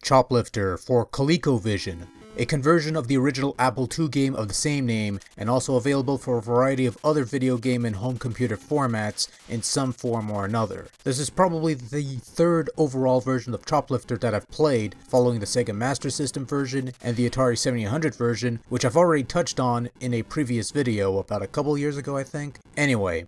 Choplifter for Colecovision, a conversion of the original Apple II game of the same name, and also available for a variety of other video game and home computer formats in some form or another. This is probably the third overall version of Choplifter that I've played, following the Sega Master System version and the Atari 7800 version, which I've already touched on in a previous video about a couple years ago, I think. Anyway,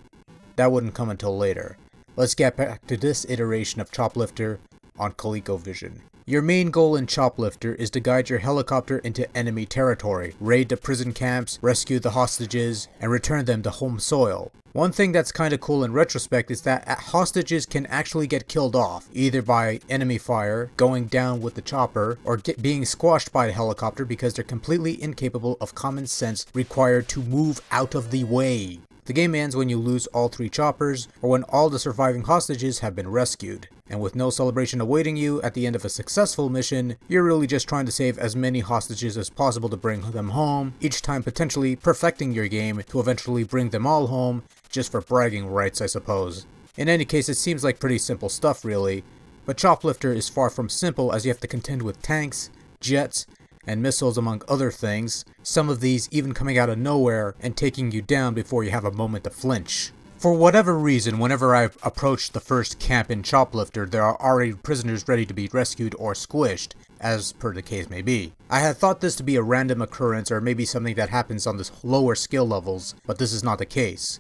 that wouldn't come until later. Let's get back to this iteration of Choplifter on Colecovision. Your main goal in Choplifter is to guide your helicopter into enemy territory, raid the prison camps, rescue the hostages, and return them to home soil. One thing that's kinda cool in retrospect is that hostages can actually get killed off, either by enemy fire, going down with the chopper, or being squashed by the helicopter because they're completely incapable of common sense required to move out of the way. The game ends when you lose all 3 choppers, or when all the surviving hostages have been rescued. And with no celebration awaiting you at the end of a successful mission, you're really just trying to save as many hostages as possible to bring them home, each time potentially perfecting your game to eventually bring them all home, just for bragging rights, I suppose. In any case, it seems like pretty simple stuff really, but Choplifter is far from simple, as you have to contend with tanks, jets, and missiles among other things, some of these even coming out of nowhere and taking you down before you have a moment to flinch. For whatever reason, whenever I've approached the first camp in Choplifter, there are already prisoners ready to be rescued or squished, as per the case may be. I had thought this to be a random occurrence or maybe something that happens on the lower skill levels, but this is not the case.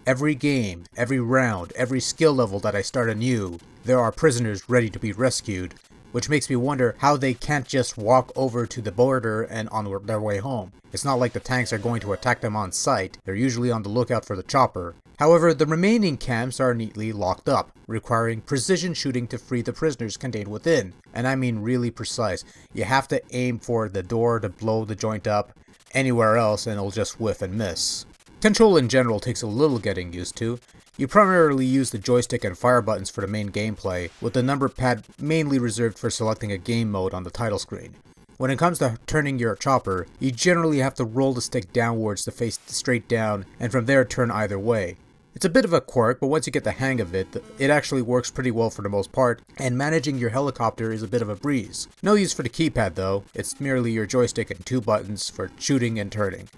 Every game, every round, every skill level that I start anew, there are prisoners ready to be rescued, which makes me wonder how they can't just walk over to the border and on their way home. It's not like the tanks are going to attack them on sight, they're usually on the lookout for the chopper. However, the remaining camps are neatly locked up, requiring precision shooting to free the prisoners contained within. And I mean really precise. You have to aim for the door to blow the joint up, anywhere else and it'll just whiff and miss. Control in general takes a little getting used to. You primarily use the joystick and fire buttons for the main gameplay, with the number pad mainly reserved for selecting a game mode on the title screen. When it comes to turning your chopper, you generally have to roll the stick downwards to face straight down, and from there turn either way. It's a bit of a quirk, but once you get the hang of it, it actually works pretty well for the most part, and managing your helicopter is a bit of a breeze. No use for the keypad though, it's merely your joystick and 2 buttons for shooting and turning.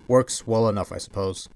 Works well enough, I suppose.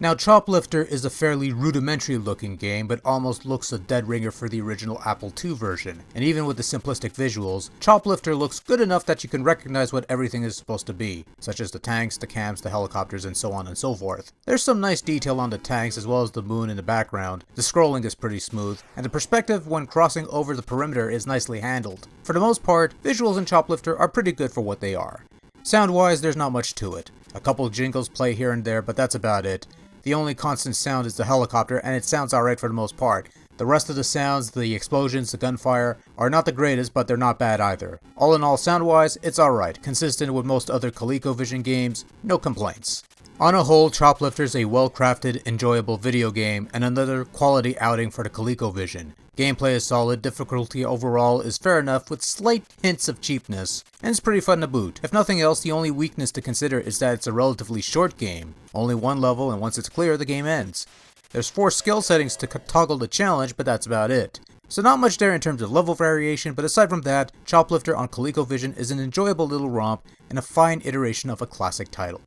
Now, Choplifter is a fairly rudimentary looking game, but almost looks a dead ringer for the original Apple II version. And even with the simplistic visuals, Choplifter looks good enough that you can recognize what everything is supposed to be, such as the tanks, the camps, the helicopters, and so on and so forth. There's some nice detail on the tanks as well as the moon in the background, the scrolling is pretty smooth, and the perspective when crossing over the perimeter is nicely handled. For the most part, visuals in Choplifter are pretty good for what they are. Sound-wise, there's not much to it. A couple jingles play here and there, but that's about it. The only constant sound is the helicopter, and it sounds alright for the most part. The rest of the sounds, the explosions, the gunfire, are not the greatest, but they're not bad either. All in all, sound-wise, it's alright, consistent with most other Colecovision games, no complaints. On a whole, Choplifter is a well-crafted, enjoyable video game, and another quality outing for the Colecovision. Gameplay is solid, difficulty overall is fair enough with slight hints of cheapness, and it's pretty fun to boot. If nothing else, the only weakness to consider is that it's a relatively short game. Only one level, and once it's clear, the game ends. There's 4 skill settings to toggle the challenge, but that's about it. So not much there in terms of level variation, but aside from that, Choplifter on Colecovision is an enjoyable little romp and a fine iteration of a classic title.